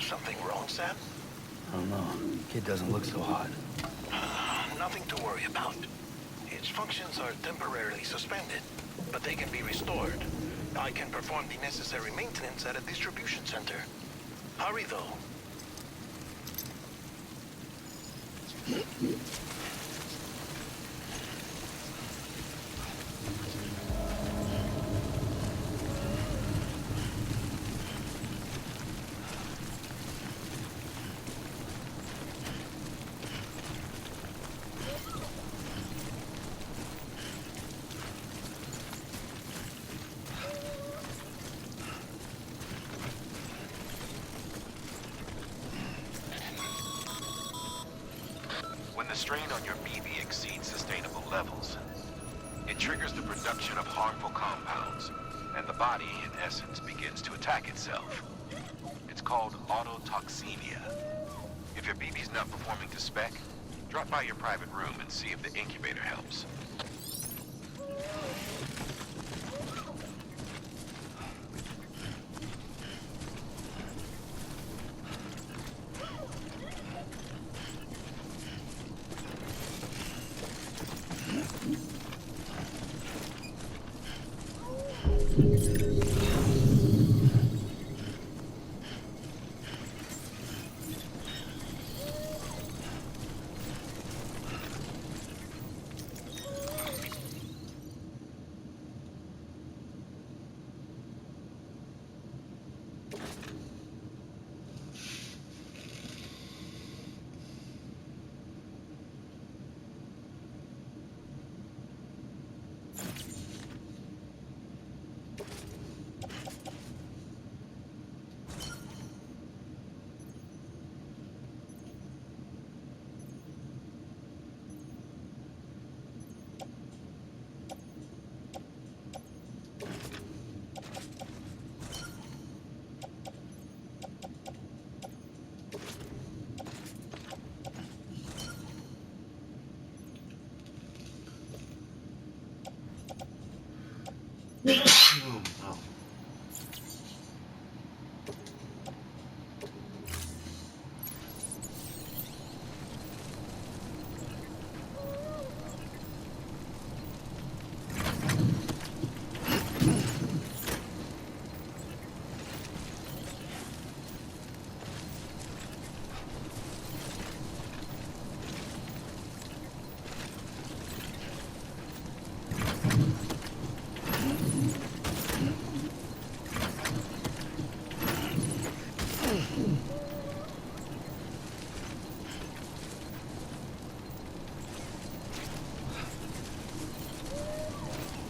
Something wrong, Sam? I don't know. Kid doesn't look so hot. Nothing to worry about. Its functions are temporarily suspended, but they can be restored. I can perform the necessary maintenance at a distribution center. Hurry, though. When the strain on your BB exceeds sustainable levels, it triggers the production of harmful compounds, and the body, in essence, begins to attack itself. It's called autotoxemia. If your BB's not performing to spec, drop by your private room and see if the incubator helps.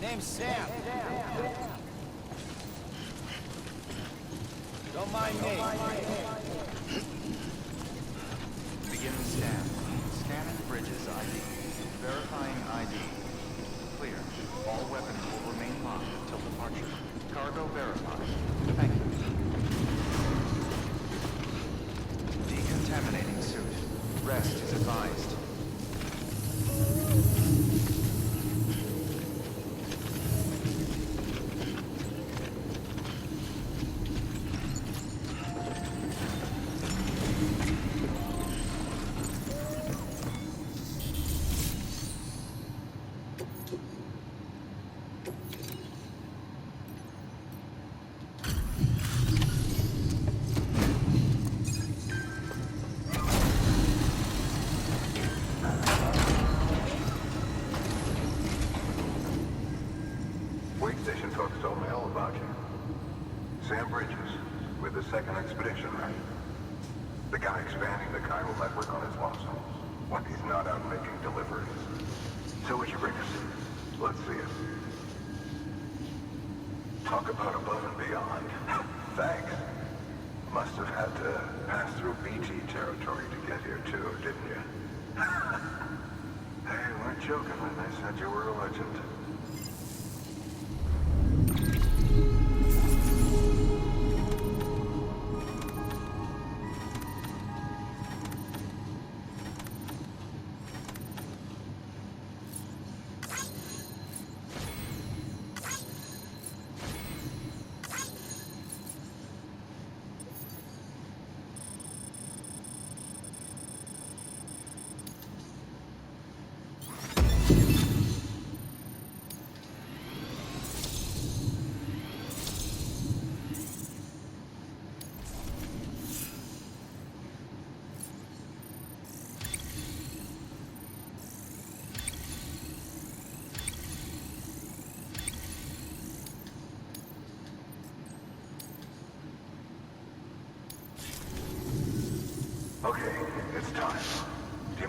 Name's Sam. Don't mind me. Beginning scan. Scanning Bridges ID. Verifying ID. Clear. All weapons will remain locked until departure. Cargo verified. Thank you. Decontaminating suit. Rest is advised. Station folks told me all about you. Sam Bridges, with the second expedition, right? The guy expanding the chiral network on his lost homes. When he's not out making deliveries. So what you bring us? Let's see it. Talk about above and beyond. Thanks. Must have had to pass through BT territory to get here too, didn't you? Hey, you weren't joking when they said you were a legend.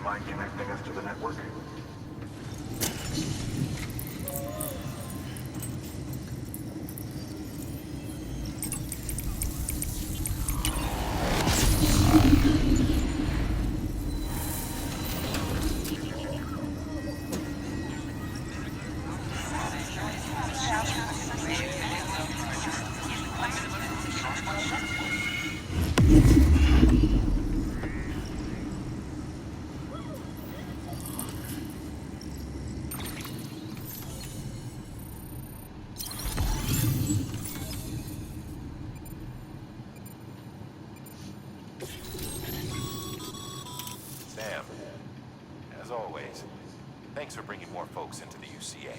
mind connecting us to the network? Sam, as always, thanks for bringing more folks into the UCA.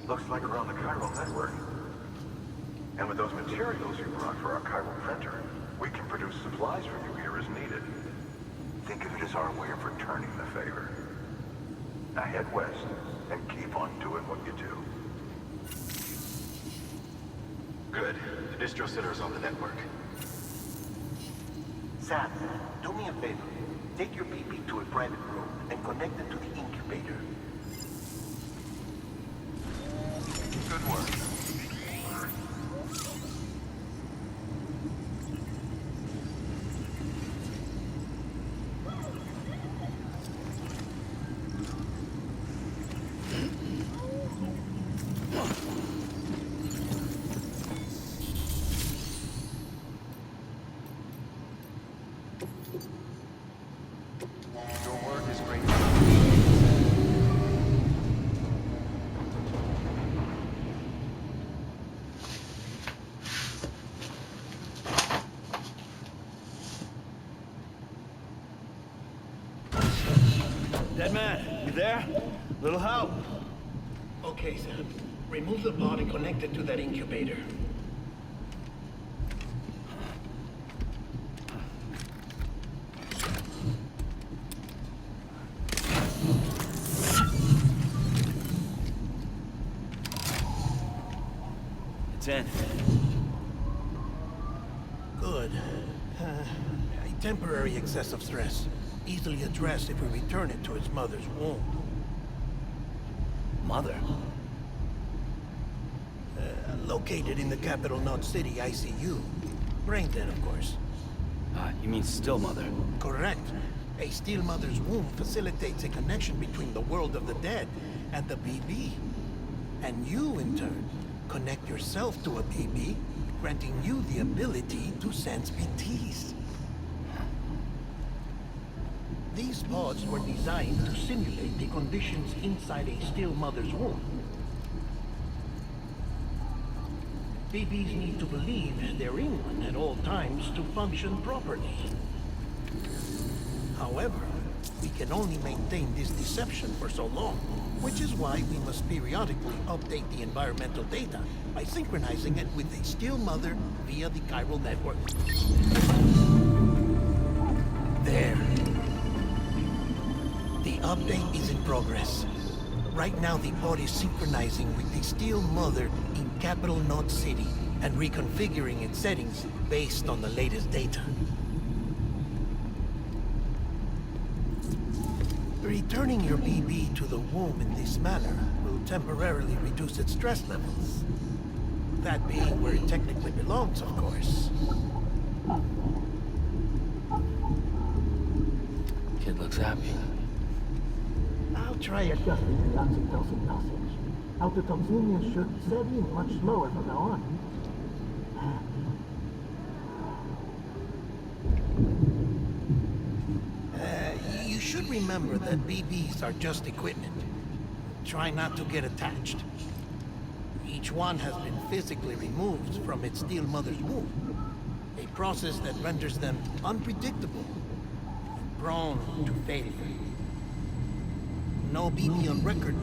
Looks like we're on the chiral network. And with those materials you brought for our chiral printer, we can produce supplies for you here as needed. Think of it as our way of returning the favor. Now head west and keep on doing what you do. Good. The distro center is on the network. Sam, do me a favor. Take your PP to a private room and connect it to the incubator. Good work. Your work is great. Dead man, you there? Little help? Okay, Sam. Remove the pod and connect it to that incubator. It's in. Good. A temporary excess of stress. Easily addressed if we return it to its mother's womb. Mother? Located in the capital Knot City ICU. Brain dead, of course. You mean still mother? Correct. A steel mother's womb facilitates a connection between the world of the dead and the BB. And you, in turn, connect yourself to a BB, granting you the ability to sense BTs. These pods were designed to simulate the conditions inside a still mother's womb. BBs need to believe they're in one at all times to function properly. However, we can only maintain this deception for so long, which is why we must periodically update the environmental data by synchronizing it with a still mother via the chiral network. There. The update is in progress. Right now, the pod is synchronizing with the steel mother in capital Knot City and reconfiguring its settings based on the latest data. Returning your BB to the womb in this manner will temporarily reduce its stress levels. That being where it technically belongs, of course. Kid looks happy. I'll try adjusting the oxytocin dosage. Autotoxemia should set in much slower from now on. should remember that BBs are just equipment. Try not to get attached. Each one has been physically removed from its steel mother's womb. A process that renders them unpredictable and prone to failure. No BB on record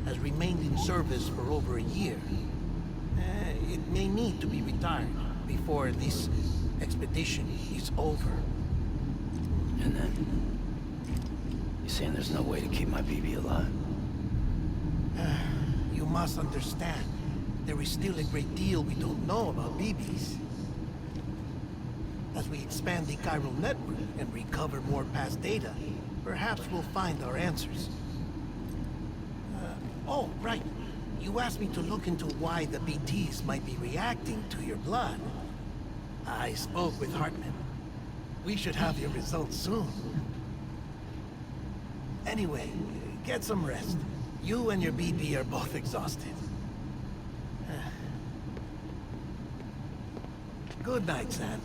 has remained in service for over a year. It may need to be retired before this expedition is over. And then? You saying there's no way to keep my BB alive? You must understand, there is still a great deal we don't know about BBs. As we expand the chiral network and recover more past data, perhaps we'll find our answers. Oh, right. You asked me to look into why the BTs might be reacting to your blood. I spoke with Hartman. We should have your results soon. Anyway, get some rest. You and your BB are both exhausted. Good night, Sam.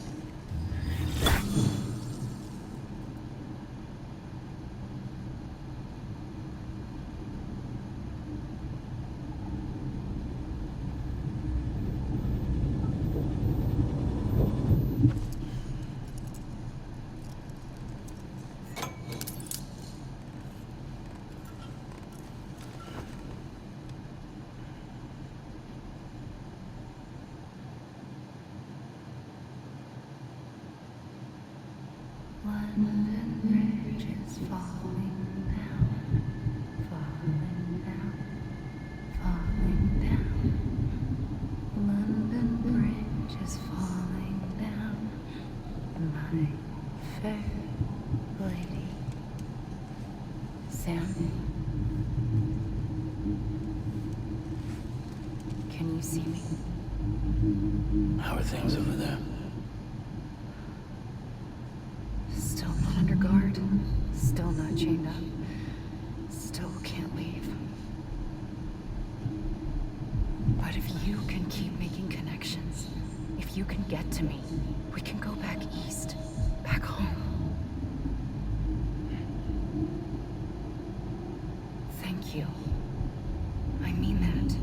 London Bridge is falling down, falling down, falling down. London Bridge is falling down, my fair lady. Sam? Can you see me? How are things over there? Still not under guard. Still not chained up. Still can't leave. But if you can keep making connections, if you can get to me, we can go back east. Back home. Thank you. I mean that.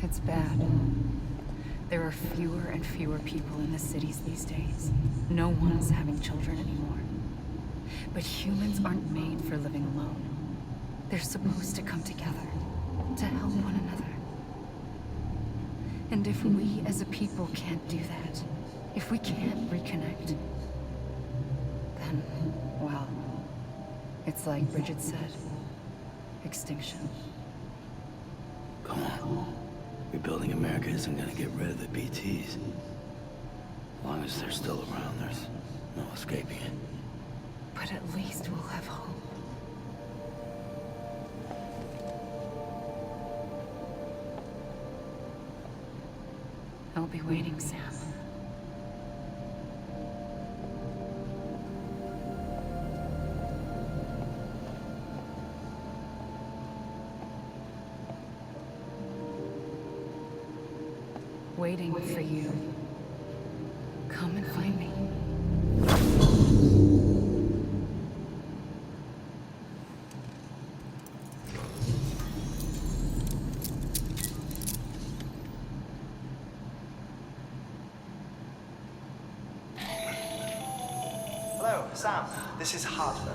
It's bad. There are fewer and fewer people in the cities these days. No one's having children anymore. But humans aren't made for living alone. They're supposed to come together, to help one another. And if we as a people can't do that, if we can't reconnect, then, well, it's like Bridget said, extinction. Come on. Rebuilding America isn't gonna get rid of the BTs. As long as they're still around, there's no escaping it. But at least we'll have hope. I'll be waiting, Sam. Waiting for you. Come and find me. Hello, Sam. This is Hartman.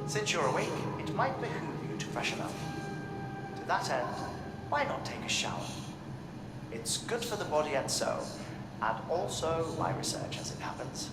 Since you're awake, it might behoove you to freshen up. To that end, why not take a shower? It's good for the body and soul, and also my research as it happens.